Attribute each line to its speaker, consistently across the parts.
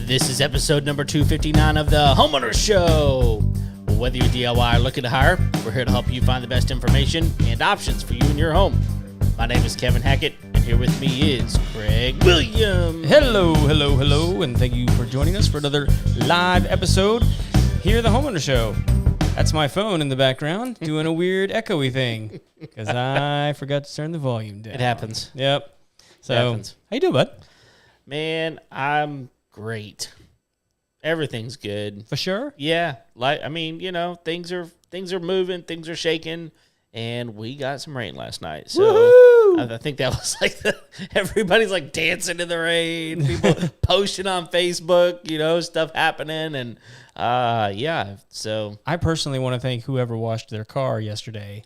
Speaker 1: This is episode number 259 of the Homeowner Show. Whether you're DIY or looking to hire, we're here to help you find the best information and options for you and your home. My name is Kevin Hackett, and here with me is Craig Williams.
Speaker 2: Hello, and thank you for joining us for another live episode here at the Homeowner Show. That's my phone in the background doing a weird echoey thing because I forgot to turn the volume down.
Speaker 1: It happens.
Speaker 2: Yep. So,
Speaker 1: happens.
Speaker 2: How you doing, bud?
Speaker 1: Man, I'm great. Everything's good.
Speaker 2: For sure?
Speaker 1: Yeah, things are moving, things are shaking, and we got some rain last night. So
Speaker 2: Woohoo!
Speaker 1: I think that was like everybody's like dancing in the rain, people posting on Facebook, stuff happening, and yeah. So
Speaker 2: I personally want to thank whoever washed their car yesterday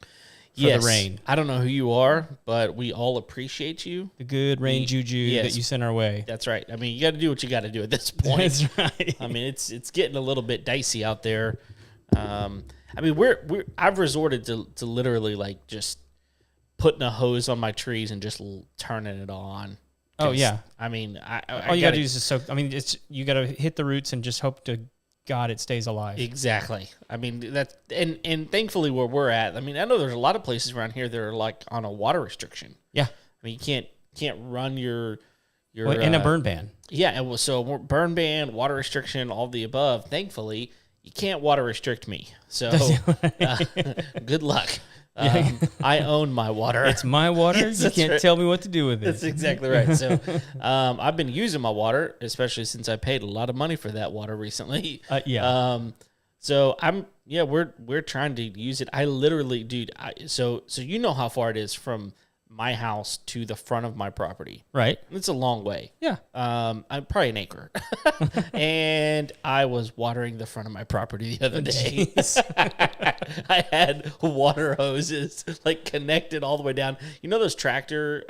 Speaker 2: for
Speaker 1: yes,
Speaker 2: the rain.
Speaker 1: I don't know who you are, but we all appreciate you.
Speaker 2: The good rain juju that you sent our way.
Speaker 1: That's right. I mean, you got to do what you got to do at this point.
Speaker 2: That's right.
Speaker 1: I mean, it's getting a little bit dicey out there. I've resorted to literally like just putting a hose on my trees and just turning it on.
Speaker 2: Oh yeah.
Speaker 1: I mean,
Speaker 2: all you gotta do is just soak. I mean, you gotta hit the roots and just hope to God it stays alive.
Speaker 1: Exactly. I mean, that's and thankfully where we're at. I mean, I know there's a lot of places around here that are like on a water restriction.
Speaker 2: Yeah.
Speaker 1: I mean, you can't run your
Speaker 2: in a burn ban.
Speaker 1: Yeah, and so burn ban, water restriction, all the above. Thankfully, you can't water restrict me. So good luck. I own my water.
Speaker 2: It's my water.
Speaker 1: Yes,
Speaker 2: you can't tell me what to do with it.
Speaker 1: That's exactly right. So I've been using my water, especially since I paid a lot of money for that water recently.
Speaker 2: Yeah.
Speaker 1: So we're trying to use it. I literally, dude. So you know how far it is from my house to the front of my property.
Speaker 2: Right.
Speaker 1: It's a long way.
Speaker 2: Yeah.
Speaker 1: I'm probably an acre. And I was watering the front of my property the other day. I had water hoses like connected all the way down. You know those tractor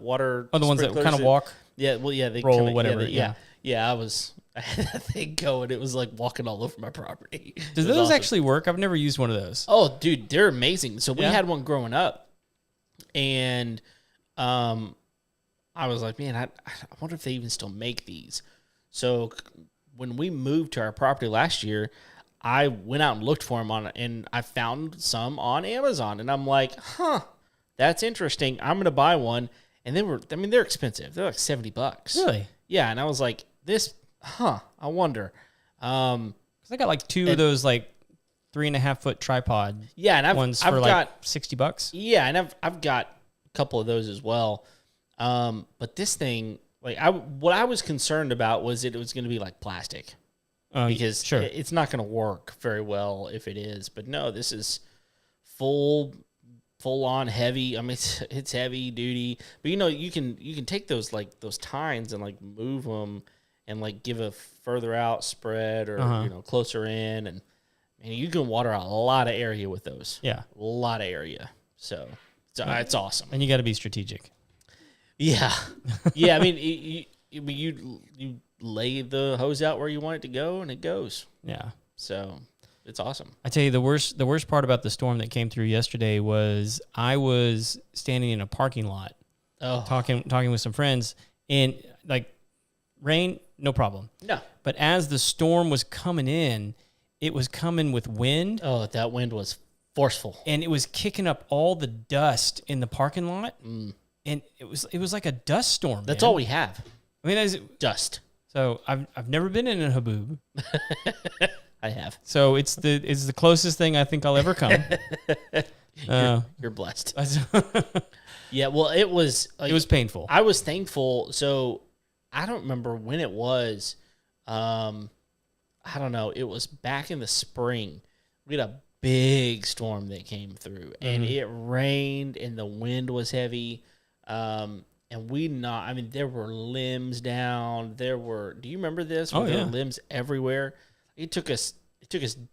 Speaker 1: water
Speaker 2: the ones that kind of walk?
Speaker 1: Yeah, well, yeah, they
Speaker 2: roll,
Speaker 1: kinda,
Speaker 2: whatever.
Speaker 1: Yeah, I had that thing going. It was like walking all over my property.
Speaker 2: Does those actually work? I've never used one of those.
Speaker 1: Oh, dude, they're amazing. So we had one growing up. And I was like, man, I wonder if they even still make these. So when we moved to our property last year, I went out and looked for them and I found some on Amazon. And I'm like, that's interesting. I'm going to buy one. And they're expensive. They're like $70.
Speaker 2: Really?
Speaker 1: Yeah. And I was like, I wonder.
Speaker 2: 'Cause I got like two of those like 3.5 foot tripod.
Speaker 1: Yeah, and
Speaker 2: I've
Speaker 1: got
Speaker 2: like $60.
Speaker 1: Yeah, and I've got a couple of those as well. But this thing, like what I was concerned about was it was going to be like plastic, because
Speaker 2: sure.
Speaker 1: It's not going to work very well if it is. But no, this is full on heavy. I mean, it's heavy duty. But you can take those like those tines and like move them and like give a further out spread or closer in and you can water a lot of area with those.
Speaker 2: Yeah.
Speaker 1: A lot of area. So it's awesome.
Speaker 2: And you got to be strategic.
Speaker 1: Yeah. Yeah. I mean, you lay the hose out where you want it to go and it goes.
Speaker 2: Yeah.
Speaker 1: So it's awesome.
Speaker 2: I tell you, the worst part about the storm that came through yesterday was I was standing in a parking lot talking with some friends and like rain, no problem.
Speaker 1: No.
Speaker 2: But as the storm was coming in, it was coming with wind.
Speaker 1: Oh, that wind was forceful.
Speaker 2: And it was kicking up all the dust in the parking lot. And it was like a dust storm.
Speaker 1: That's all we have.
Speaker 2: I mean,
Speaker 1: dust.
Speaker 2: So I've never been in a haboob.
Speaker 1: I have.
Speaker 2: So it's the closest thing I think I'll ever come.
Speaker 1: You're blessed. Yeah, well, it was
Speaker 2: painful.
Speaker 1: I was thankful. So I don't remember when it was. I don't know. It was back in the spring. We had a big storm that came through, and it rained, and the wind was heavy. And there were limbs down. Do you remember this? There were limbs everywhere. It took us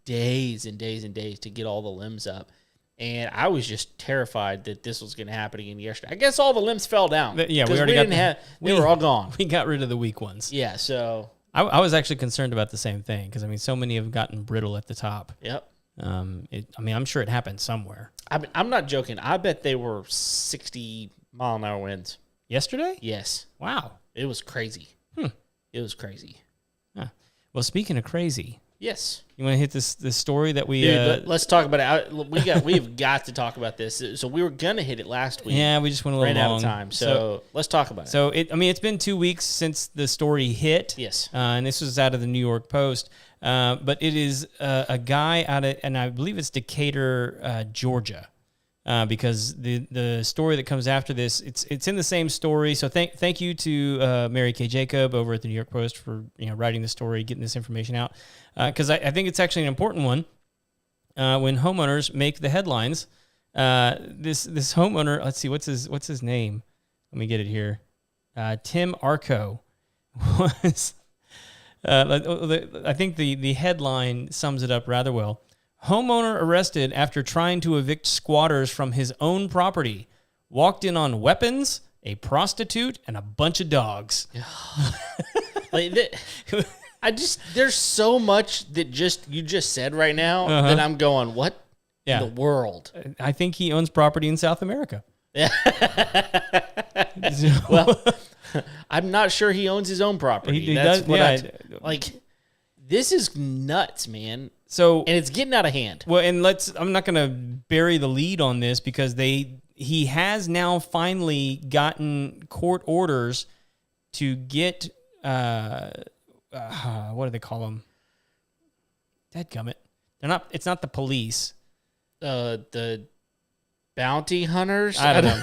Speaker 1: days and days and days to get all the limbs up. And I was just terrified that this was going to happen again yesterday. I guess all the limbs fell down.
Speaker 2: Yeah,
Speaker 1: they were all gone.
Speaker 2: We got rid of the weak ones.
Speaker 1: Yeah, so
Speaker 2: I was actually concerned about the same thing because so many have gotten brittle at the top.
Speaker 1: Yep.
Speaker 2: I'm sure it happened somewhere.
Speaker 1: I'm not joking. I bet they were 60-mile-an-hour winds.
Speaker 2: Yesterday?
Speaker 1: Yes.
Speaker 2: Wow.
Speaker 1: It was crazy. It was crazy.
Speaker 2: Huh. Well, speaking of crazy,
Speaker 1: Yes.
Speaker 2: you want to hit this story that we...
Speaker 1: Dude, let's talk about it. We've got to talk about this. So we were going to hit it last week.
Speaker 2: Yeah, we just went a little
Speaker 1: ran
Speaker 2: long.
Speaker 1: out of time. So let's talk about it.
Speaker 2: So, it's been 2 weeks since the story hit.
Speaker 1: Yes.
Speaker 2: And this was out of the New York Post. But it is a guy out of, and I believe it's Decatur, Georgia. Because the story that comes after this, it's in the same story. So thank you to Mary Kay Jacob over at the New York Post for writing the story, getting this information out. Because I think it's actually an important one. When homeowners make the headlines, this homeowner, let's see, what's his name? Let me get it here. Tim Arco was. I think the headline sums it up rather well. Homeowner arrested after trying to evict squatters from his own property. Walked in on weapons, a prostitute, and a bunch of dogs.
Speaker 1: There's so much that you just said right now that I'm going, what in the world?
Speaker 2: I think he owns property in South America.
Speaker 1: Well, I'm not sure he owns his own property.
Speaker 2: He does,
Speaker 1: this is nuts, man.
Speaker 2: So,
Speaker 1: and it's getting out of hand.
Speaker 2: Well, and I'm not going to bury the lead on this because he has now finally gotten court orders to get, what do they call them? Dadgummit. It's not the police.
Speaker 1: The bounty hunters?
Speaker 2: I don't know.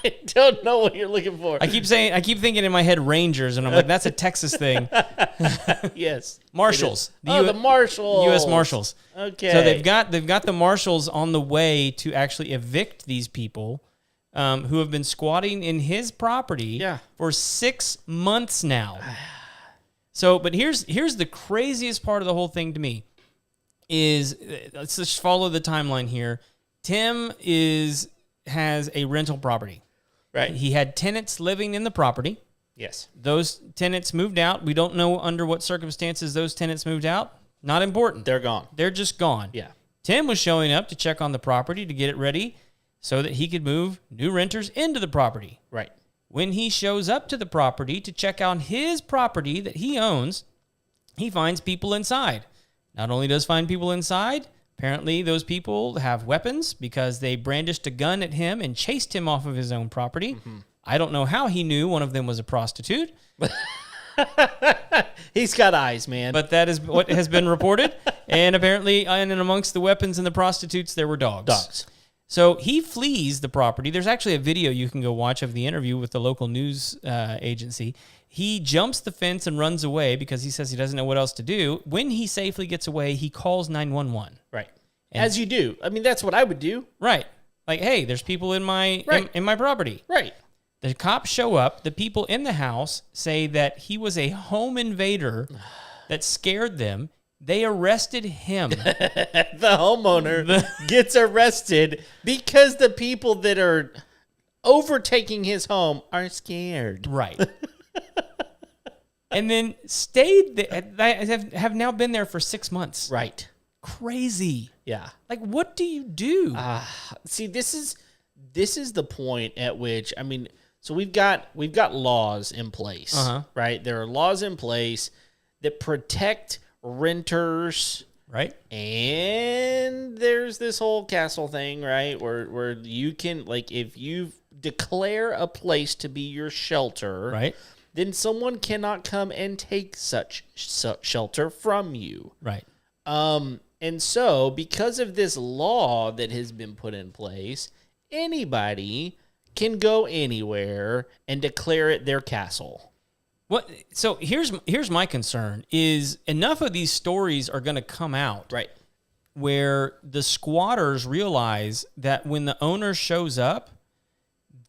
Speaker 1: I don't know what you're looking for.
Speaker 2: I keep thinking in my head Rangers, and I'm like, that's a Texas thing.
Speaker 1: Yes.
Speaker 2: Marshals.
Speaker 1: The Marshals.
Speaker 2: U.S. Marshals.
Speaker 1: Okay.
Speaker 2: So they've got the Marshals on the way to actually evict these people who have been squatting in his property for 6 months now. So, but here's the craziest part of the whole thing to me is, let's just follow the timeline here. Tim has a rental property.
Speaker 1: Right.
Speaker 2: He had tenants living in the property.
Speaker 1: Yes.
Speaker 2: Those tenants moved out. We don't know under what circumstances those tenants moved out. Not important.
Speaker 1: They're gone.
Speaker 2: They're just gone.
Speaker 1: Yeah.
Speaker 2: Tim was showing up to check on the property to get it ready so that he could move new renters into the property.
Speaker 1: Right.
Speaker 2: When he shows up to the property to check on his property that he owns, he finds people inside. Not only does find people inside, apparently those people have weapons because they brandished a gun at him and chased him off of his own property. Mm-hmm. I don't know how he knew one of them was a prostitute.
Speaker 1: He's got eyes, man.
Speaker 2: But that is what has been reported. And apparently, and amongst the weapons and the prostitutes, there were dogs. So he flees the property. There's actually a video you can go watch of the interview with the local news agency. He jumps the fence and runs away because he says he doesn't know what else to do. When he safely gets away, he calls 911.
Speaker 1: Right. As you do. I mean, that's what I would do.
Speaker 2: Right. Like, hey, there's people in my in my property.
Speaker 1: Right.
Speaker 2: The cops show up. The people in the house say that he was a home invader that scared them. They arrested him.
Speaker 1: The homeowner gets arrested because the people that are overtaking his home are scared.
Speaker 2: Right. And then stayed there, have now been there for 6 months.
Speaker 1: Right.
Speaker 2: Crazy.
Speaker 1: Yeah.
Speaker 2: Like, what do you do?
Speaker 1: See, this is the point at which, I mean, so we've got laws in place, right? There are laws in place that protect renters,
Speaker 2: right?
Speaker 1: And there's this whole castle thing, right? Where you can, like, if you declare a place to be your shelter,
Speaker 2: right,
Speaker 1: then someone cannot come and take such shelter from you,
Speaker 2: right?
Speaker 1: And so because of this law that has been put in place, anybody can go anywhere and declare it their castle.
Speaker 2: What? So here's my concern is enough of these stories are going to come out,
Speaker 1: right,
Speaker 2: where the squatters realize that when the owner shows up,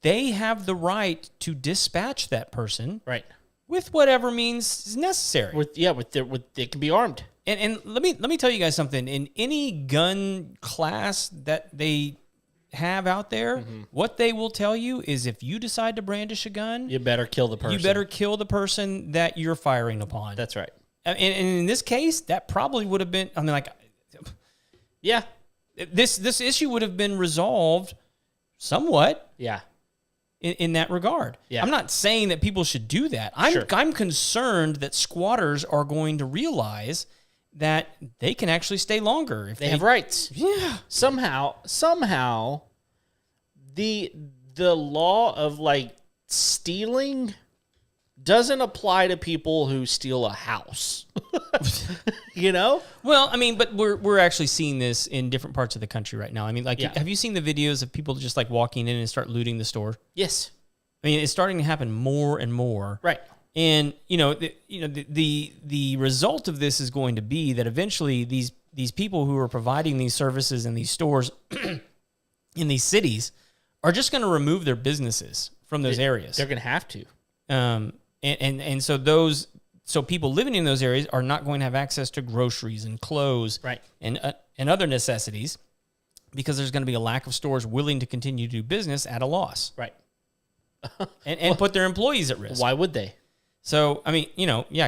Speaker 2: they have the right to dispatch that person,
Speaker 1: right,
Speaker 2: with whatever means is necessary.
Speaker 1: They can be armed.
Speaker 2: And let me tell you guys something. In any gun class that they have out there, what they will tell you is if you decide to brandish a gun,
Speaker 1: you better kill the person.
Speaker 2: You better kill the person that you're firing upon.
Speaker 1: That's right.
Speaker 2: And in this case, that probably would have been, I mean, like,
Speaker 1: yeah,
Speaker 2: this issue would have been resolved somewhat.
Speaker 1: Yeah.
Speaker 2: in that regard.
Speaker 1: Yeah.
Speaker 2: I'm not saying that people should do that.
Speaker 1: Sure.
Speaker 2: I'm concerned that squatters are going to realize that they can actually stay longer if
Speaker 1: They have rights.
Speaker 2: Yeah.
Speaker 1: Somehow, the law of like stealing doesn't apply to people who steal a house. You know?
Speaker 2: Well, I mean, but we're actually seeing this in different parts of the country right now. I mean, like,
Speaker 1: Yeah.
Speaker 2: have you seen the videos of people just like walking in and start looting the store?
Speaker 1: Yes.
Speaker 2: I mean, it's starting to happen more and more.
Speaker 1: Right.
Speaker 2: And the result of this is going to be that eventually these people who are providing these services in these stores in these cities are just going to remove their businesses from those areas.
Speaker 1: They're going to have to.
Speaker 2: And so people living in those areas are not going to have access to groceries and clothes,
Speaker 1: Right.
Speaker 2: and other necessities, because there's going to be a lack of stores willing to continue to do business at a loss,
Speaker 1: Right.
Speaker 2: and put their employees at risk.
Speaker 1: Why would they?
Speaker 2: So I mean,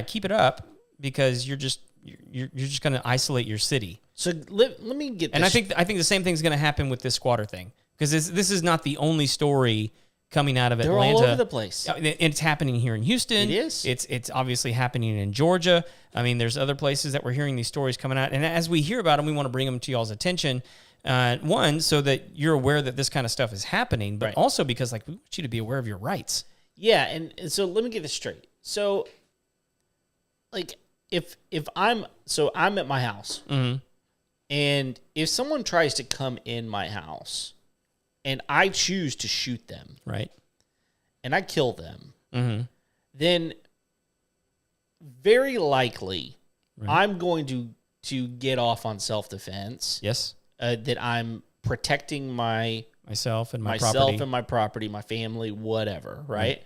Speaker 2: keep it up, because you're just going to isolate your city.
Speaker 1: So let me get this.
Speaker 2: And I think the same thing's going to happen with this squatter thing, because this is not the only story coming out of
Speaker 1: They're
Speaker 2: Atlanta.
Speaker 1: all over the place.
Speaker 2: It's happening here in Houston.
Speaker 1: It is.
Speaker 2: It's obviously happening in Georgia. I mean, there's other places that we're hearing these stories coming out, and as we hear about them, we want to bring them to y'all's attention. One, so that you're aware that this kind of stuff is happening, but
Speaker 1: Right.
Speaker 2: also because we want you to be aware of your rights.
Speaker 1: Yeah, and so let me get this straight. So, like, if I'm at my house,
Speaker 2: Mm-hmm.
Speaker 1: and if someone tries to come in my house, and I choose to shoot them,
Speaker 2: Right.
Speaker 1: and I kill them,
Speaker 2: Mm-hmm.
Speaker 1: then very likely
Speaker 2: Right.
Speaker 1: I'm going to get off on self-defense.
Speaker 2: Yes.
Speaker 1: That I'm protecting
Speaker 2: Myself and my
Speaker 1: myself
Speaker 2: property.
Speaker 1: and my property, my family, whatever, right?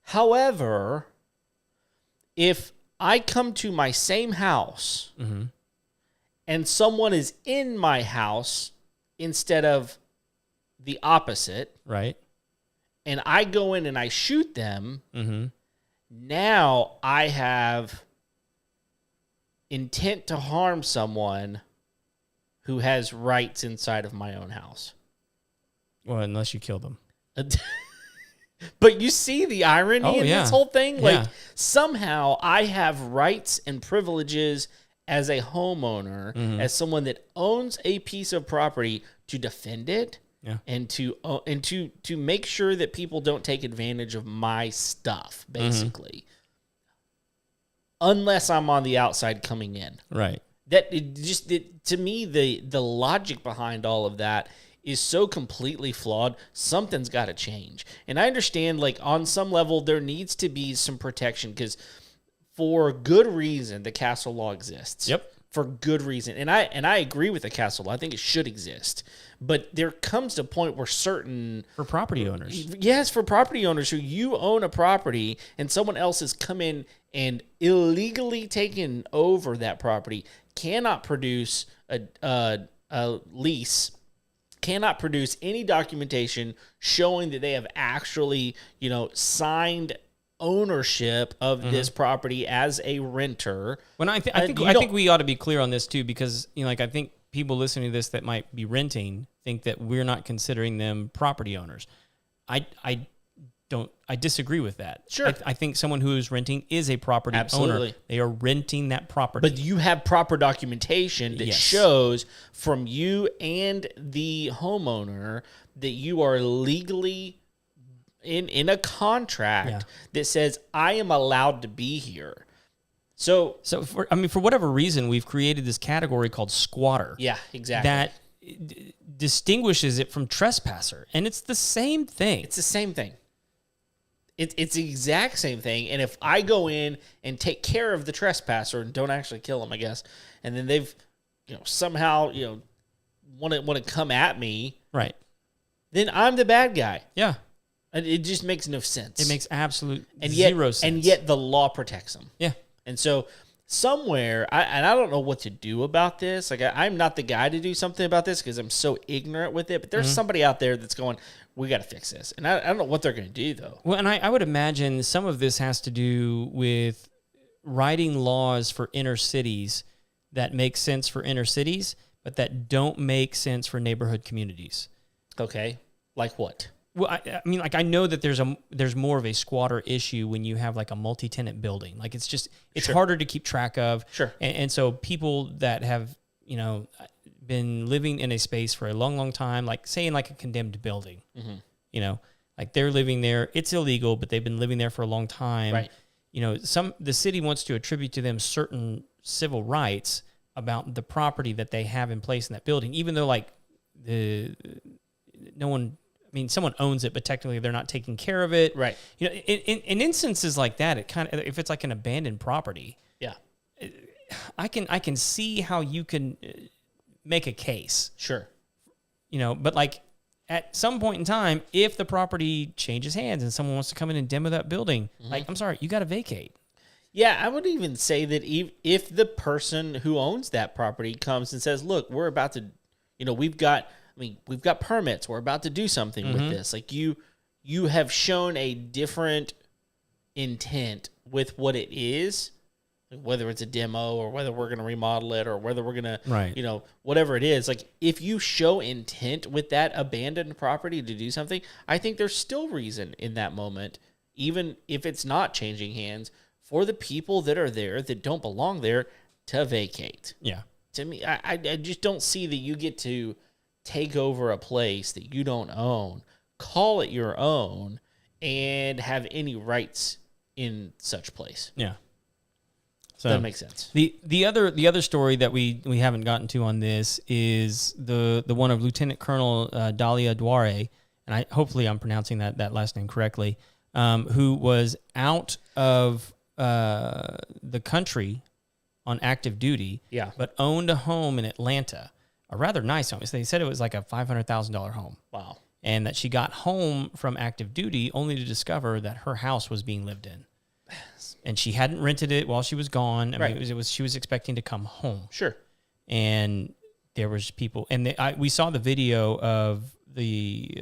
Speaker 1: However, if I come to my same house
Speaker 2: Mm-hmm.
Speaker 1: and someone is in my house instead of the opposite,
Speaker 2: Right.
Speaker 1: and I go in and I shoot them,
Speaker 2: Mm-hmm.
Speaker 1: now I have intent to harm someone who has rights inside of my own house.
Speaker 2: Well, unless you kill them.
Speaker 1: But you see the irony in
Speaker 2: yeah.
Speaker 1: this whole thing?
Speaker 2: Yeah.
Speaker 1: Like, somehow I have rights and privileges as a homeowner,
Speaker 2: Mm-hmm.
Speaker 1: as someone that owns a piece of property, to defend it,
Speaker 2: Yeah.
Speaker 1: and to make sure that people don't take advantage of my stuff, basically. Unless I'm on the outside coming in.
Speaker 2: Right.
Speaker 1: To me, the logic behind all of that is so completely flawed. Something's got to change. And I understand, like, on some level, there needs to be some protection, because for good reason, the castle law exists.
Speaker 2: Yep.
Speaker 1: For good reason. And I agree with the castle law. I think it should exist. But there comes a point where certain...
Speaker 2: For property owners.
Speaker 1: Yes, for property owners who you own a property and someone else has come in and illegally taken over that property, cannot produce a lease, cannot produce any documentation showing that they have actually, signed ownership of this property as a renter.
Speaker 2: When I think we ought to be clear on this too, because I think people listening to this that might be renting think that we're not considering them property owners. I disagree with that.
Speaker 1: Sure.
Speaker 2: I think someone who is renting is a property owner.
Speaker 1: Absolutely.
Speaker 2: They are renting that property.
Speaker 1: But you have proper documentation that
Speaker 2: Yes.
Speaker 1: shows from you and the homeowner that you are legally in a contract
Speaker 2: Yeah.
Speaker 1: that says, I am allowed to be here. So
Speaker 2: for whatever reason, we've created this category called squatter.
Speaker 1: yeah, exactly.
Speaker 2: That distinguishes it from trespasser, and it's the same thing.
Speaker 1: It's the same thing. It's the exact same thing. And if I go in and take care of the trespasser and don't actually kill him, I guess, and then they've somehow want to come at me,
Speaker 2: Right.
Speaker 1: then I'm the bad guy.
Speaker 2: Yeah.
Speaker 1: And it just makes no sense.
Speaker 2: It makes absolute
Speaker 1: and
Speaker 2: zero sense.
Speaker 1: And yet the law protects them.
Speaker 2: Yeah.
Speaker 1: And so somewhere, I don't know what to do about this. Like, I'm not the guy to do something about this because I'm so ignorant with it. But there's somebody out there that's going, we got to fix this. And I don't know what they're going to do, though.
Speaker 2: Well, and I would imagine some of this has to do with writing laws for inner cities that make sense for inner cities, but that don't make sense for neighborhood communities.
Speaker 1: Okay. Like what?
Speaker 2: Well, I mean, like I know that there's more of a squatter issue when you have like a multi-tenant building. Like it's
Speaker 1: Sure.
Speaker 2: harder to keep track of.
Speaker 1: Sure.
Speaker 2: And so people that have been living in a space for a long, long time, like say in like a condemned building, like they're living there. It's illegal, but they've been living there for a long time.
Speaker 1: Right.
Speaker 2: The city wants to attribute to them certain civil rights about the property that they have in place in that building, even though like someone owns it, but technically they're not taking care of it.
Speaker 1: Right.
Speaker 2: In instances like that, it kind of, if it's like an abandoned property,
Speaker 1: Yeah.
Speaker 2: I can see how you can make a case,
Speaker 1: Sure.
Speaker 2: but like at some point in time, if the property changes hands and someone wants to come in and demo that building, like, I'm sorry, you got to vacate.
Speaker 1: Yeah, I would even say that if the person who owns that property comes and says, "Look, we're about to, we've got permits. We're about to do something with this." Like you have shown a different intent with what it is, whether it's a demo or whether we're going to remodel it or whether we're going to,
Speaker 2: Right.
Speaker 1: Whatever it is. Like if you show intent with that abandoned property to do something, I think there's still reason in that moment, even if it's not changing hands, for the people that are there that don't belong there to vacate.
Speaker 2: Yeah.
Speaker 1: To me, I just don't see that you get to take over a place that you don't own, call it your own, and have any rights in such place.
Speaker 2: Yeah. So
Speaker 1: That makes sense.
Speaker 2: The other story that we haven't gotten to on this is the one of Lieutenant Colonel Dalia Dware, and hopefully I'm pronouncing that last name correctly, who was out of the country on active duty,
Speaker 1: Yeah.
Speaker 2: but owned a home in Atlanta, a rather nice home. So they said it was like a $500,000 home.
Speaker 1: Wow.
Speaker 2: And that she got home from active duty only to discover that her house was being lived in. And she hadn't rented it while she was gone. I
Speaker 1: Right.
Speaker 2: mean, she was expecting to come home.
Speaker 1: Sure.
Speaker 2: And there was people, and we saw the video of the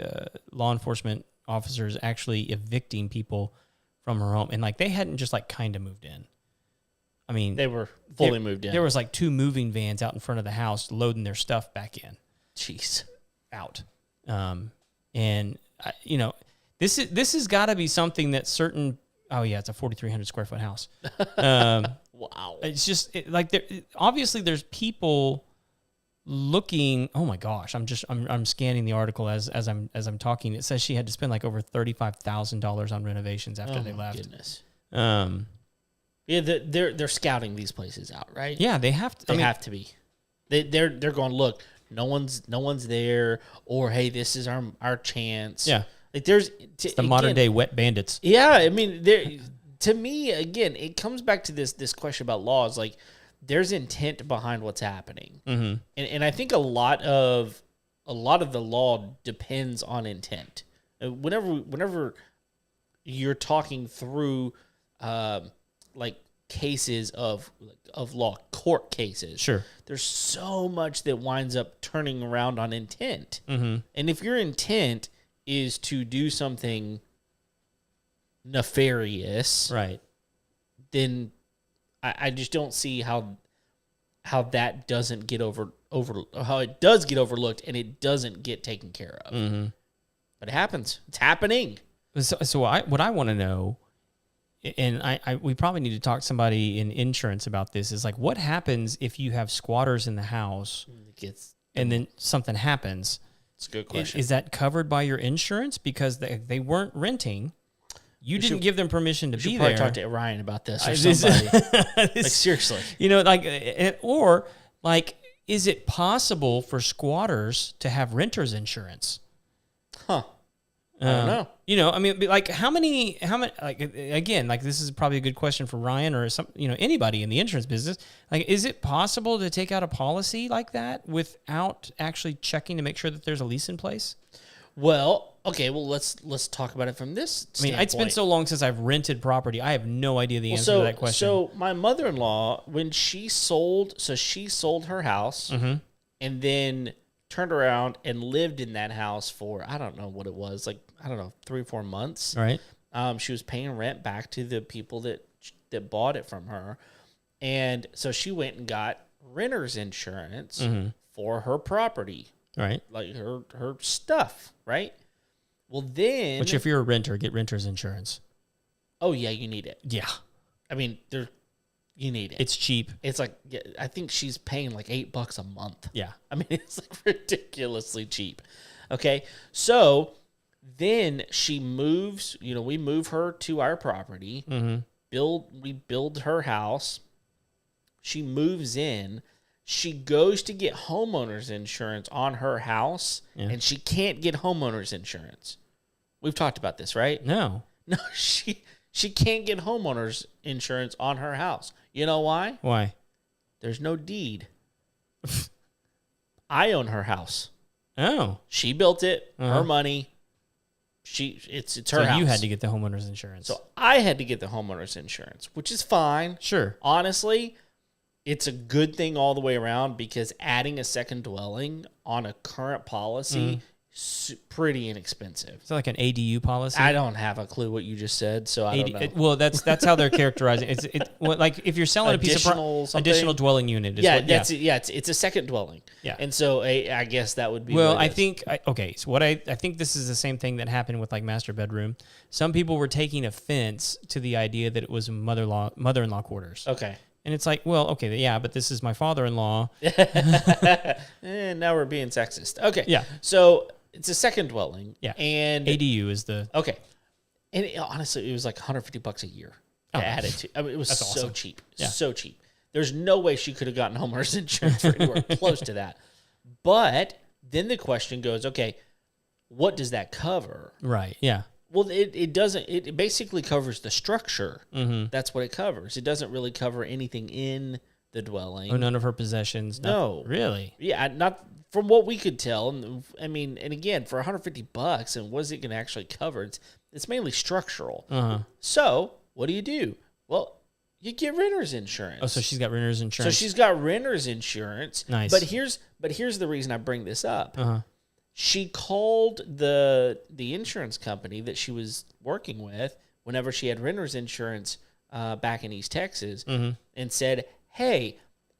Speaker 2: law enforcement officers actually evicting people from her home. And like, they hadn't just like kind of moved in. I mean,
Speaker 1: They were fully moved in.
Speaker 2: There was like 2 moving vans out in front of the house loading their stuff back in.
Speaker 1: Jeez.
Speaker 2: Out. And this has got to be something that certain. Oh yeah, it's a 4,300 square foot house.
Speaker 1: Wow.
Speaker 2: It's just obviously there's people looking. Oh my gosh, I'm scanning the article as I'm talking. It says she had to spend like over $35,000 on renovations after they left.
Speaker 1: Goodness.
Speaker 2: Um,
Speaker 1: Yeah, they're scouting these places out, right?
Speaker 2: yeah, they have to.
Speaker 1: They have to be. They're going, look, no one's there, or hey, this is our chance.
Speaker 2: Yeah.
Speaker 1: Like there's
Speaker 2: It's the modern day wet bandits.
Speaker 1: Yeah, I mean, to me, again, it comes back to this question about laws. Like, there's intent behind what's happening, and I think a lot of the law depends on intent. Whenever you're talking through, like cases of law, court cases,
Speaker 2: Sure.
Speaker 1: there's so much that winds up turning around on intent, and if your intent is to do something nefarious,
Speaker 2: Right.
Speaker 1: then I just don't see how that doesn't get how it does get overlooked and it doesn't get taken care of. But it happens. It's happening.
Speaker 2: So what I want to know, and we probably need to talk to somebody in insurance about this, is like, what happens if you have squatters in the house and then something happens?
Speaker 1: It's a good question.
Speaker 2: Is that covered by your insurance because they weren't renting? You didn't give them permission to be
Speaker 1: probably
Speaker 2: there.
Speaker 1: Talk to Ryan about this or somebody. Like, seriously.
Speaker 2: Or is it possible for squatters to have renter's insurance?
Speaker 1: Huh. I don't know.
Speaker 2: I mean, like how many, like, again, like this is probably a good question for Ryan or anybody in the insurance business. Like, is it possible to take out a policy like that without actually checking to make sure that there's a lease in place?
Speaker 1: Well, okay. Well, let's talk about it from this standpoint.
Speaker 2: I mean, it's been so long since I've rented property. I have no idea the answer to that question.
Speaker 1: So my mother-in-law, when she sold her house and then turned around and lived in that house for, I don't know what it was, like, I don't know, 3 or 4 months.
Speaker 2: All right.
Speaker 1: She was paying rent back to the people that bought it from her. And so she went and got renter's insurance for her property.
Speaker 2: All right.
Speaker 1: Like her stuff, right? Well, then.
Speaker 2: Which, if you're a renter, get renter's insurance.
Speaker 1: Oh, yeah, you need it.
Speaker 2: Yeah.
Speaker 1: I mean, you need it.
Speaker 2: It's cheap.
Speaker 1: It's like, I think she's paying like $8 a month.
Speaker 2: Yeah.
Speaker 1: I mean, it's like ridiculously cheap. Okay. So then she moves, we move her to our property, we build her house. She moves in. She goes to get homeowner's insurance on her house, and she can't get homeowner's insurance. We've talked about this, right?
Speaker 2: No.
Speaker 1: No, she can't get homeowner's insurance on her house. You know why?
Speaker 2: Why?
Speaker 1: There's no deed. I own her house.
Speaker 2: Oh.
Speaker 1: She built it, her money. It's her
Speaker 2: So
Speaker 1: house.
Speaker 2: you had to get the homeowner's insurance.
Speaker 1: So I had to get the homeowner's insurance, which is fine.
Speaker 2: Sure.
Speaker 1: Honestly, it's a good thing all the way around because adding a second dwelling on a current policy is pretty inexpensive.
Speaker 2: Is it like an ADU policy?
Speaker 1: I don't have a clue what you just said, so I don't know.
Speaker 2: Well, that's how they're characterizing it. Like if you're selling a piece
Speaker 1: Additional
Speaker 2: of
Speaker 1: something?
Speaker 2: additional dwelling unit. Is
Speaker 1: Yeah,
Speaker 2: what,
Speaker 1: it's a second dwelling.
Speaker 2: Yeah.
Speaker 1: And so I guess that would be
Speaker 2: Well,
Speaker 1: what it is.
Speaker 2: okay. So what I think this is the same thing that happened with like master bedroom. Some people were taking offense to the idea that it was mother-in-law quarters.
Speaker 1: Okay.
Speaker 2: And it's like, well, okay, yeah, but this is my father-in-law.
Speaker 1: Now we're being sexist. Okay.
Speaker 2: Yeah.
Speaker 1: So it's a second dwelling.
Speaker 2: Yeah.
Speaker 1: And
Speaker 2: ADU is the
Speaker 1: okay. And honestly, it was like $150 a year to add it to. I mean, it was
Speaker 2: That's
Speaker 1: so
Speaker 2: awesome.
Speaker 1: cheap.
Speaker 2: Yeah.
Speaker 1: So cheap. There's no way she could have gotten homeowner's insurance for anywhere close to that. But then the question goes, okay, what does that cover?
Speaker 2: right. Yeah.
Speaker 1: Well, it doesn't. It basically covers the structure.
Speaker 2: Mm-hmm.
Speaker 1: That's what it covers. It doesn't really cover anything in the dwelling.
Speaker 2: Oh, none of her possessions.
Speaker 1: No.
Speaker 2: Really.
Speaker 1: Yeah, not from what we could tell. And I mean, and again, for $150, and what is it going to actually cover? It's mainly structural.
Speaker 2: Uh-huh.
Speaker 1: So what do? Well, you get renter's insurance.
Speaker 2: Oh, so she's got renter's
Speaker 1: So
Speaker 2: insurance.
Speaker 1: she's got renter's insurance.
Speaker 2: Nice.
Speaker 1: But here's the reason I bring this up.
Speaker 2: Uh-huh.
Speaker 1: She called the insurance company that she was working with whenever she had renter's insurance back in East Texas and said, "Hey,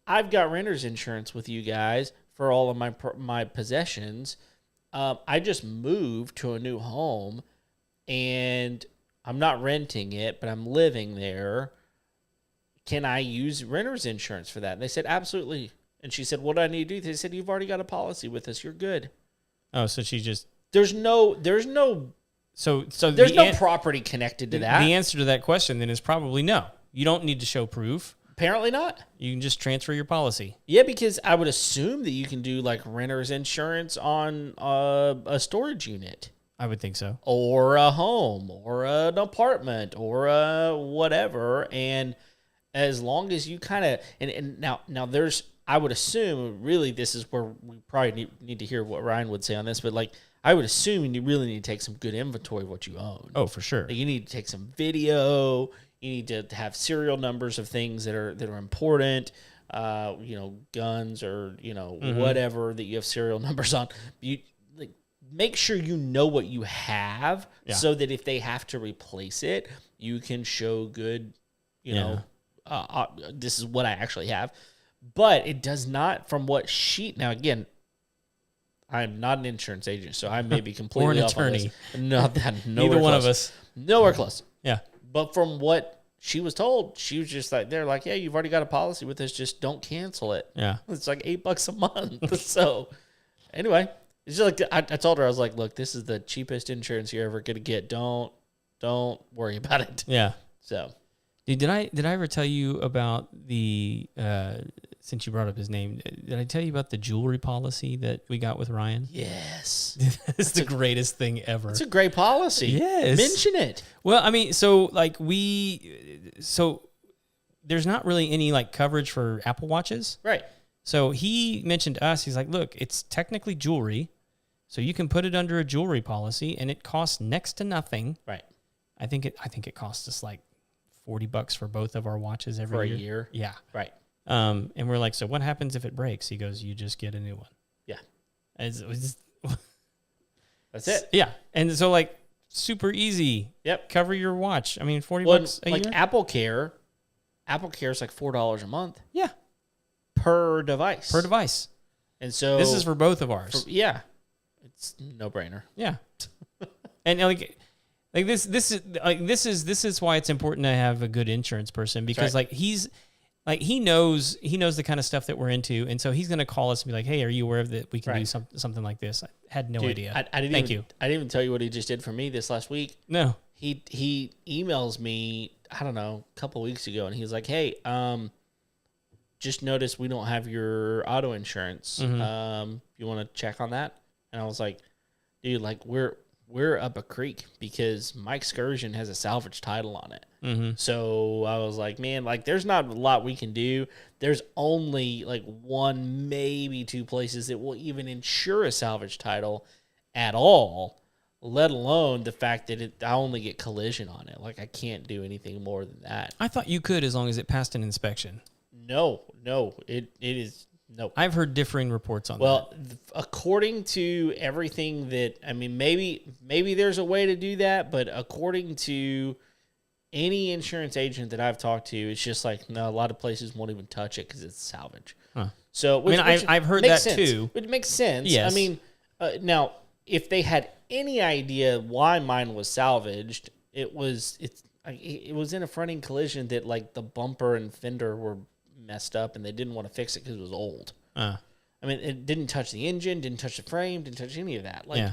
Speaker 1: I've got renter's insurance with you guys for all of my possessions. I just moved to a new home and I'm not renting it, but I'm living there. Can I use renter's insurance for that?" And they said, "Absolutely." And she said, "What do I need to do?" They said, "You've already got a policy with us. You're good."
Speaker 2: Oh, so she just
Speaker 1: There's no
Speaker 2: so
Speaker 1: property connected to that.
Speaker 2: The answer to that question then is probably no. You don't need to show proof.
Speaker 1: Apparently not.
Speaker 2: You can just transfer your policy.
Speaker 1: Yeah, because I would assume that you can do like renter's insurance on a storage unit
Speaker 2: I would think so.
Speaker 1: or a home or an apartment or a whatever. And as long as you kind of and now there's, I would assume, really, this is where we probably need to hear what Ryan would say on this, but like I would assume you really need to take some good inventory of what you own.
Speaker 2: Oh, for sure.
Speaker 1: Like, you need to take some video. You need to have serial numbers of things that are important. Guns or whatever that you have serial numbers on. You like make sure you know what you have, so that if they have to replace it, you can show good. This is what I actually have. But it does not, from what now again, I'm not an insurance agent, so I may be completely
Speaker 2: or an
Speaker 1: off on
Speaker 2: attorney.
Speaker 1: this. Not that,
Speaker 2: Neither one of us.
Speaker 1: Nowhere close.
Speaker 2: Yeah.
Speaker 1: But from what she was told, she was just like, they're like, yeah, you've already got a policy with us, just don't cancel it.
Speaker 2: Yeah.
Speaker 1: It's like $8 a month. So anyway, it's just like, I told her, I was like, look, this is the cheapest insurance you're ever going to get. Don't worry about it.
Speaker 2: Yeah.
Speaker 1: So.
Speaker 2: Dude, did I ever tell you about the since you brought up his name, did I tell you about the jewelry policy that we got with Ryan?
Speaker 1: Yes.
Speaker 2: It's the greatest thing ever.
Speaker 1: It's a great policy.
Speaker 2: Yes.
Speaker 1: Mention it.
Speaker 2: Well, I mean, so there's not really any like coverage for Apple Watches.
Speaker 1: Right.
Speaker 2: So he mentioned to us, he's like, look, it's technically jewelry. So you can put it under a jewelry policy and it costs next to nothing.
Speaker 1: Right.
Speaker 2: I think it costs us like $40 for both of our watches every
Speaker 1: For a
Speaker 2: year.
Speaker 1: year.
Speaker 2: Yeah.
Speaker 1: Right.
Speaker 2: And we're like, so what happens if it breaks? He goes, you just get a new one.
Speaker 1: Yeah.
Speaker 2: That's
Speaker 1: it.
Speaker 2: Yeah. And so like super easy.
Speaker 1: Yep.
Speaker 2: Cover your watch. I mean, $40 a
Speaker 1: like
Speaker 2: year.
Speaker 1: Apple Care is like $4 a month.
Speaker 2: Yeah.
Speaker 1: Per device. And so
Speaker 2: this is for both of ours.
Speaker 1: yeah. It's no brainer.
Speaker 2: Yeah. And this is why it's important to have a good insurance person, because
Speaker 1: right.
Speaker 2: he knows the kind of stuff that we're into, and so he's going to call us and be like, "Hey, are you aware of that? We can do something like this." I had no idea.
Speaker 1: I didn't even tell you what he just did for me this last week.
Speaker 2: No.
Speaker 1: He emails me, I don't know, a couple of weeks ago, and he's like, "Hey, just noticed we don't have your auto insurance. You want to check on that?" And I was like, "Dude, like we're up a creek because my Excursion has a salvage title on it." So I was like, "Man, like there's not a lot we can do. There's only like one, maybe two places that will even insure a salvage title at all." Let alone the fact that I only get collision on it. Like, I can't do anything more than that.
Speaker 2: I thought you could, as long as it passed an inspection.
Speaker 1: No, it is no.
Speaker 2: I've heard differing reports on that.
Speaker 1: Well, according to everything that, I mean, maybe there's a way to do that, but according to any insurance agent that I've talked to, it's just like, no, a lot of places won't even touch it because it's salvage.
Speaker 2: Huh.
Speaker 1: So,
Speaker 2: I've heard that
Speaker 1: sense.
Speaker 2: too.
Speaker 1: It makes sense.
Speaker 2: Yes.
Speaker 1: I mean, now, if they had any idea why mine was salvaged, it was in a fronting collision that like the bumper and fender were messed up and they didn't want to fix it because it was old. I mean, it didn't touch the engine, didn't touch the frame, didn't touch any of that. Like,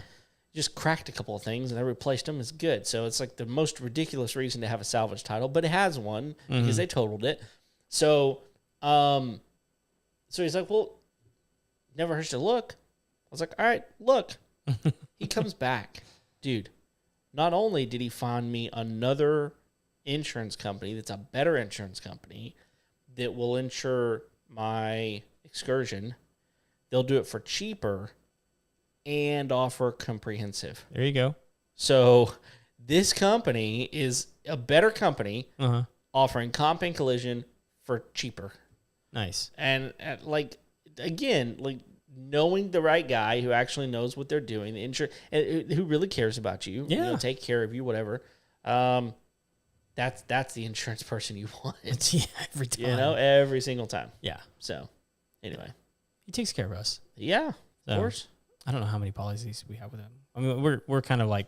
Speaker 1: just cracked a couple of things and they replaced them. It's good. So it's like the most ridiculous reason to have a salvage title, but it has one because they totaled it. So, so he's like, well, never hurts to look. I was like, all right, look. He comes back. Dude, not only did he find me another insurance company that's a better insurance company that will insure my Excursion, they'll do it for cheaper and offer comprehensive.
Speaker 2: There you go.
Speaker 1: So this company is a better company offering comp and collision for cheaper.
Speaker 2: Nice.
Speaker 1: And like, again, like, knowing the right guy who actually knows what they're doing, who really cares about you, take care of you, whatever. That's the insurance person you want.
Speaker 2: Every time.
Speaker 1: Every single time.
Speaker 2: Yeah.
Speaker 1: So, anyway,
Speaker 2: he takes care of us.
Speaker 1: Yeah, of course.
Speaker 2: I don't know how many policies we have with him. I mean, we're kind of like,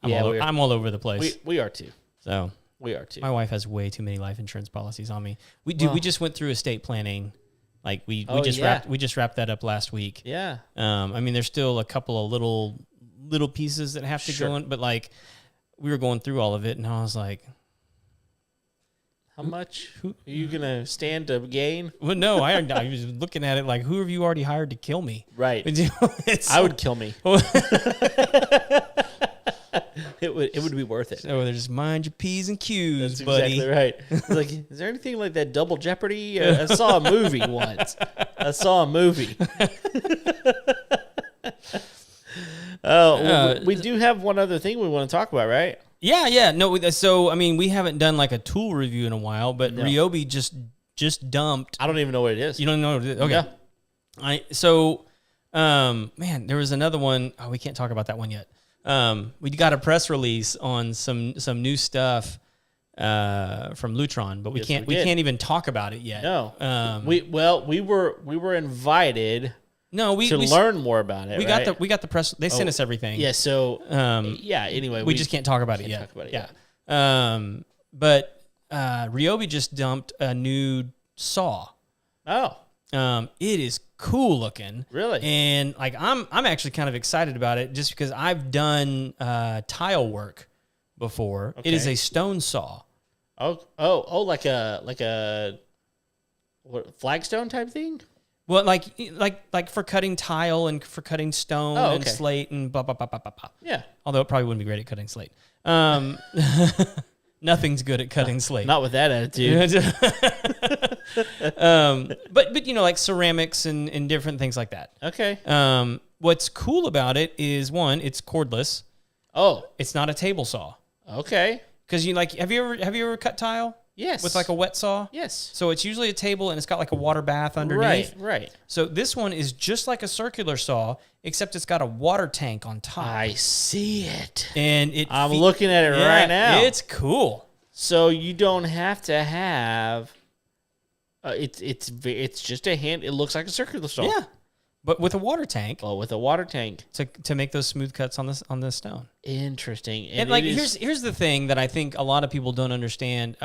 Speaker 2: I'm all over the place.
Speaker 1: We are too.
Speaker 2: So
Speaker 1: we are too.
Speaker 2: My wife has way too many life insurance policies on me. We just went through estate planning. Like we just wrapped that up last week.
Speaker 1: Yeah.
Speaker 2: I mean, there's still a couple of little pieces that have to go in, but like we were going through all of it, and I was like,
Speaker 1: "How much are you gonna stand to gain?"
Speaker 2: Well, no, I was looking at it like, who have you already hired to kill me?
Speaker 1: Right. I would kill me. It would be worth it.
Speaker 2: So just mind your P's and Q's,
Speaker 1: That's
Speaker 2: buddy.
Speaker 1: Exactly right. It's like, is there anything like that Double Jeopardy? I saw a movie once. We do have one other thing we want to talk about, right?
Speaker 2: Yeah. No, so I mean, we haven't done like a tool review in a while, but Ryobi just dumped.
Speaker 1: I don't even know what it is.
Speaker 2: You don't know what it is? Okay. Yeah. Man, there was another one. Oh, we can't talk about that one yet. We got a press release on some new stuff from Lutron, but we can't even talk about it yet.
Speaker 1: No. We were invited to learn more about it.
Speaker 2: We got the press. They sent us everything.
Speaker 1: Yeah. So anyway,
Speaker 2: we just can't talk about it yet. But Ryobi just dumped a new saw.
Speaker 1: Oh.
Speaker 2: It is cool looking.
Speaker 1: Really?
Speaker 2: And like I'm actually kind of excited about it just because I've done tile work before. Okay. It is a stone saw.
Speaker 1: Oh, like a what, flagstone type thing?
Speaker 2: Well, like for cutting tile and for cutting stone and slate and blah blah blah blah blah blah.
Speaker 1: Yeah.
Speaker 2: Although it probably wouldn't be great at cutting slate. Nothing's good at cutting slate.
Speaker 1: Not with that attitude.
Speaker 2: But like ceramics and different things like that.
Speaker 1: Okay.
Speaker 2: What's cool about it is, one, it's cordless.
Speaker 1: Oh,
Speaker 2: it's not a table saw.
Speaker 1: Okay.
Speaker 2: Because have you ever cut tile?
Speaker 1: Yes.
Speaker 2: With like a wet saw?
Speaker 1: Yes.
Speaker 2: So it's usually a table and it's got like a water bath underneath.
Speaker 1: Right.
Speaker 2: So this one is just like a circular saw, except it's got a water tank on top.
Speaker 1: I see it.
Speaker 2: And
Speaker 1: I'm looking at it right now.
Speaker 2: It's cool.
Speaker 1: So you don't have to have it's just a hand. It looks like a circular saw.
Speaker 2: Yeah. but with a water tank
Speaker 1: Well, with a water tank,
Speaker 2: to make those smooth cuts on the stone.
Speaker 1: interesting.
Speaker 2: And like here's the thing that I think a lot of people don't understand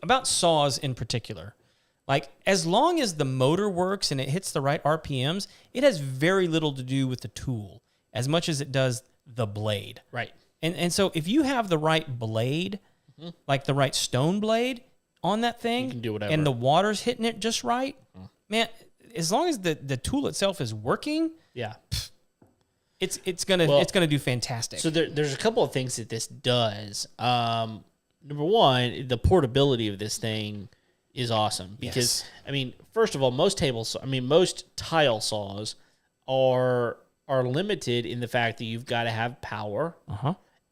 Speaker 2: about saws in particular. Like, as long as the motor works and it hits the right RPMs, it has very little to do with the tool as much as it does the blade.
Speaker 1: Right.
Speaker 2: And so if you have the right blade, like the right stone blade on that thing,
Speaker 1: You can do whatever.
Speaker 2: and the water's hitting it just right, man, as long as the tool itself is working,
Speaker 1: Yeah.
Speaker 2: it's gonna do fantastic.
Speaker 1: So there's a couple of things that this does. Number one, the portability of this thing is awesome because I mean, first of all, most tile saws are limited in the fact that you've got to have power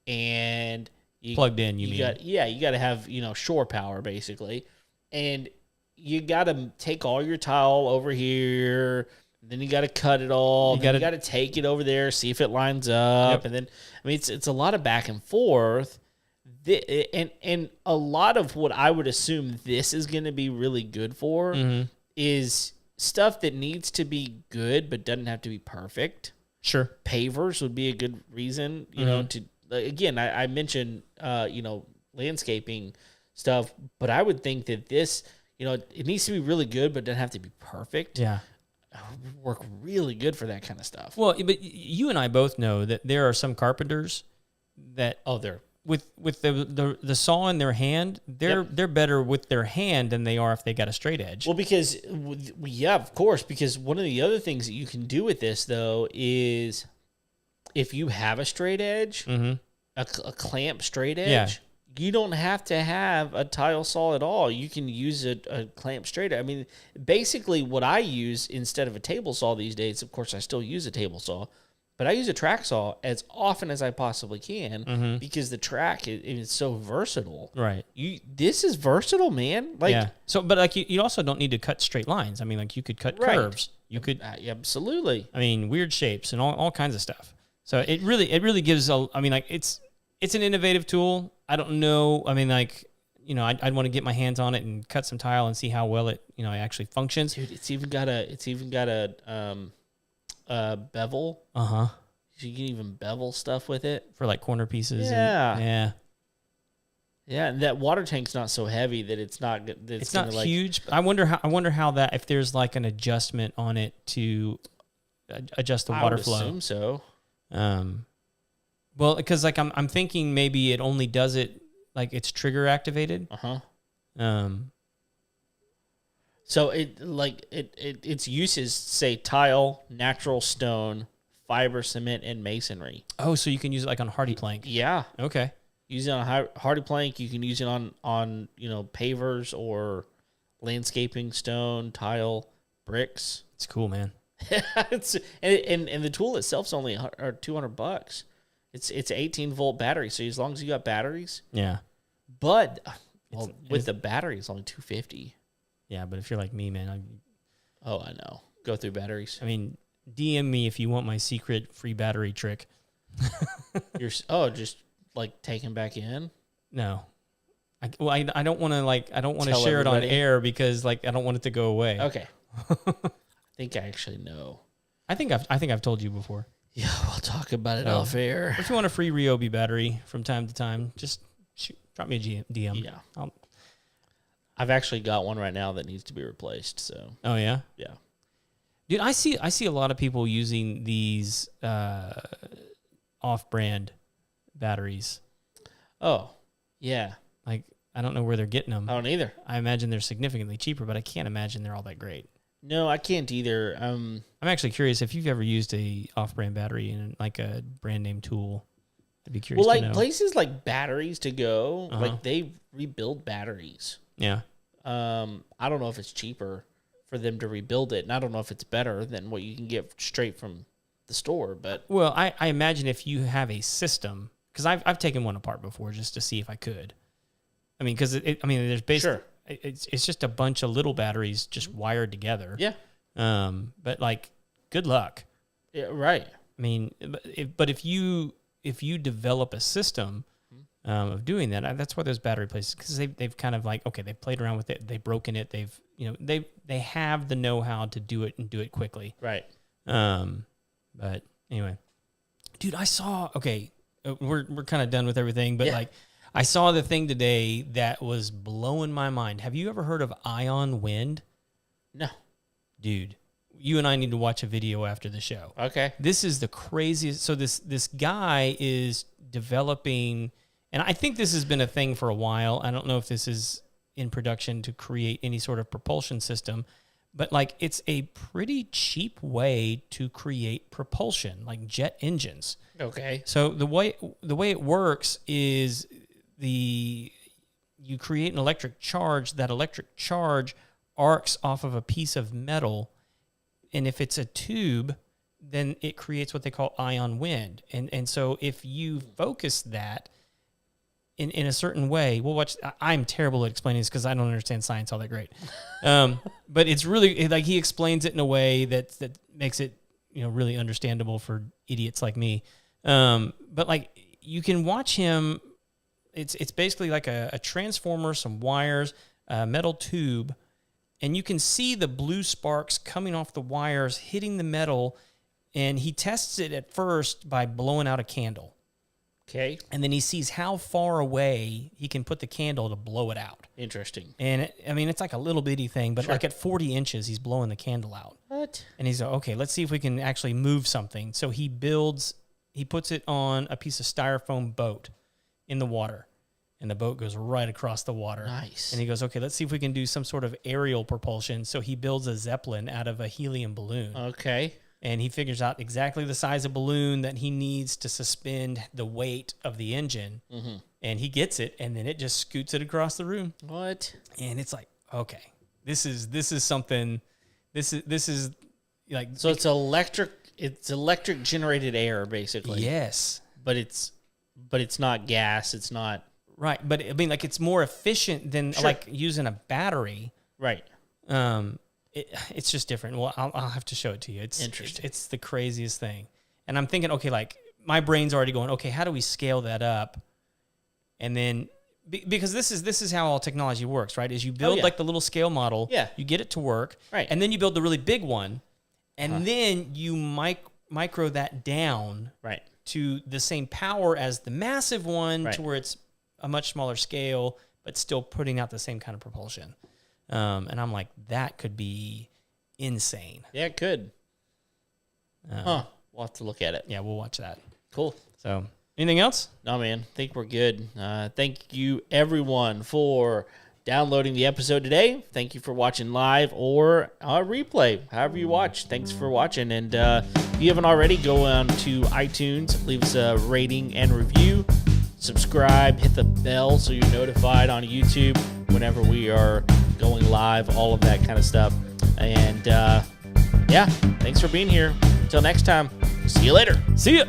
Speaker 1: and you
Speaker 2: Plugged in, you mean?
Speaker 1: you got to have shore power basically, and you got to take all your tile over here. Then you got to cut it all. You got to take it over there, see if it lines up, and then I mean it's a lot of back and forth. And a lot of what I would assume this is going to be really good for is stuff that needs to be good but doesn't have to be perfect.
Speaker 2: Sure.
Speaker 1: Pavers would be a good reason, to again. I mentioned landscaping stuff, but I would think that this, it needs to be really good but doesn't have to be perfect.
Speaker 2: Yeah.
Speaker 1: Work really good for that kind of stuff.
Speaker 2: Well, but you and I both know that there are some carpenters that
Speaker 1: they're
Speaker 2: with the saw in their hand, they're better with their hand than they are if they got a straight edge.
Speaker 1: Well, because of course, because one of the other things that you can do with this though is if you have a straight edge, a clamp straight edge, you don't have to have a tile saw at all. You can use a clamp straight edge. I mean, basically what I use instead of a table saw these days, of course I still use a table saw, but I use a track saw as often as I possibly can because the track is so versatile.
Speaker 2: Right.
Speaker 1: This is versatile, man. Like,
Speaker 2: So, but like you also don't need to cut straight lines. I mean, like you could cut curves. You could
Speaker 1: absolutely.
Speaker 2: I mean, weird shapes and all kinds of stuff. So it really gives it's an innovative tool. I don't know. I mean, like, I'd want to get my hands on it and cut some tile and see how well it actually functions.
Speaker 1: Dude, it's even got a bevel. You can even bevel stuff with it
Speaker 2: For like corner pieces.
Speaker 1: Yeah, and that water tank's not so heavy that it's not.
Speaker 2: It's not huge. I wonder how that, if there's like an adjustment on it to adjust the water flow.
Speaker 1: I would assume so.
Speaker 2: Well, because like I'm thinking maybe it only does it like it's trigger activated.
Speaker 1: So its uses say tile, natural stone, fiber cement, and masonry.
Speaker 2: Oh, so you can use it like on hardy plank.
Speaker 1: Yeah.
Speaker 2: Okay.
Speaker 1: Use it on hardy plank. You can use it on pavers or landscaping, stone, tile, bricks.
Speaker 2: It's cool, man.
Speaker 1: and the tool itself's only $200. It's 18-volt battery, so as long as you got batteries.
Speaker 2: Yeah.
Speaker 1: But with the battery, it's only $250.
Speaker 2: Yeah, but if you're like me, man,
Speaker 1: I know. Go through batteries.
Speaker 2: I mean, DM me if you want my secret free battery trick.
Speaker 1: Just like taking back in.
Speaker 2: No, I don't want to
Speaker 1: Tell
Speaker 2: share
Speaker 1: everybody.
Speaker 2: it on air because like I don't want it to go away.
Speaker 1: Okay. I think I actually know.
Speaker 2: I think I've told you before.
Speaker 1: Yeah, we'll talk about it off air.
Speaker 2: If you want a free Ryobi battery from time to time, just drop me a DM.
Speaker 1: Yeah. I've actually got one right now that needs to be replaced. So.
Speaker 2: Oh yeah.
Speaker 1: Yeah.
Speaker 2: Dude, I see a lot of people using these off-brand batteries.
Speaker 1: Oh, yeah.
Speaker 2: Like I don't know where they're getting them.
Speaker 1: I don't either.
Speaker 2: I imagine they're significantly cheaper, but I can't imagine they're all that great.
Speaker 1: No, I can't either.
Speaker 2: I'm actually curious if you've ever used a off-brand battery in like a brand name tool. I'd be curious.
Speaker 1: Well,
Speaker 2: to
Speaker 1: like
Speaker 2: know.
Speaker 1: places like Batteries to Go, like they rebuild batteries.
Speaker 2: Yeah.
Speaker 1: I don't know if it's cheaper for them to rebuild it, and I don't know if it's better than what you can get straight from the store. But
Speaker 2: well, I imagine if you have a system, because I've taken one apart before just to see if I could. I mean, because there's basically it's just a bunch of little batteries just wired together.
Speaker 1: Yeah.
Speaker 2: But like, good luck.
Speaker 1: Yeah. Right.
Speaker 2: I mean, but if you develop a system of doing that, that's why those battery places, because they've kind of like, okay, they've played around with it, they've broken it, they have the know-how to do it and do it quickly.
Speaker 1: Right.
Speaker 2: But anyway, dude, we're kind of done with everything, but like I saw the thing today that was blowing my mind. Have you ever heard of ion wind?
Speaker 1: No.
Speaker 2: Dude, you and I need to watch a video after the show.
Speaker 1: Okay.
Speaker 2: This is the craziest. So this guy is developing, and I think this has been a thing for a while. I don't know if this is in production to create any sort of propulsion system, but like it's a pretty cheap way to create propulsion, like jet engines.
Speaker 1: Okay.
Speaker 2: So the way it works is you create an electric charge. That electric charge arcs off of a piece of metal, and if it's a tube, then it creates what they call ion wind. And so if you focus that in a certain way, we'll watch. I'm terrible at explaining this because I don't understand science all that great. But it's really like he explains it in a way that makes it really understandable for idiots like me. But like you can watch him. It's basically like a transformer, some wires, a metal tube, and you can see the blue sparks coming off the wires hitting the metal. And he tests it at first by blowing out a candle.
Speaker 1: Okay.
Speaker 2: And then he sees how far away he can put the candle to blow it out.
Speaker 1: Interesting.
Speaker 2: And it's like a little bitty thing, but like at 40 inches, he's blowing the candle out.
Speaker 1: What?
Speaker 2: And he's like, okay, let's see if we can actually move something. So he puts it on a piece of styrofoam boat in the water. And the boat goes right across the water.
Speaker 1: Nice.
Speaker 2: And he goes, okay, let's see if we can do some sort of aerial propulsion. So he builds a Zeppelin out of a helium balloon.
Speaker 1: Okay.
Speaker 2: And he figures out exactly the size of balloon that he needs to suspend the weight of the engine. Mm-hmm. And he gets it, and then it just scoots it across the room.
Speaker 1: What?
Speaker 2: And it's like, okay, this is something. This is like
Speaker 1: so it's electric. It's electric generated air, basically.
Speaker 2: Yes,
Speaker 1: but it's not gas. It's not
Speaker 2: right. But I mean, like it's more efficient than like using a battery.
Speaker 1: Right.
Speaker 2: It's just different. Well, I'll have to show it to you. It's
Speaker 1: interesting.
Speaker 2: It's the craziest thing. And I'm thinking, okay, like my brain's already going, okay, how do we scale that up? And then because this is how all technology works, right? Is you build like the little scale model, you get it to work,
Speaker 1: right?
Speaker 2: And then you build the really big one, and then you micro that down,
Speaker 1: right,
Speaker 2: to the same power as the massive one,
Speaker 1: right,
Speaker 2: to where it's a much smaller scale, but still putting out the same kind of propulsion. And I'm like, that could be insane.
Speaker 1: Yeah, it could. We'll have to look at it.
Speaker 2: Yeah, we'll watch that.
Speaker 1: Cool.
Speaker 2: So, anything else?
Speaker 1: No, man. I think we're good. Thank you, everyone, for downloading the episode today. Thank you for watching live or replay, however you watch. Thanks for watching. And if you haven't already, go on to iTunes, leave us a rating and review. Subscribe, hit the bell so you're notified on YouTube whenever we are going live, all of that kind of stuff. And thanks for being here. Until next time, see you later.
Speaker 2: See ya.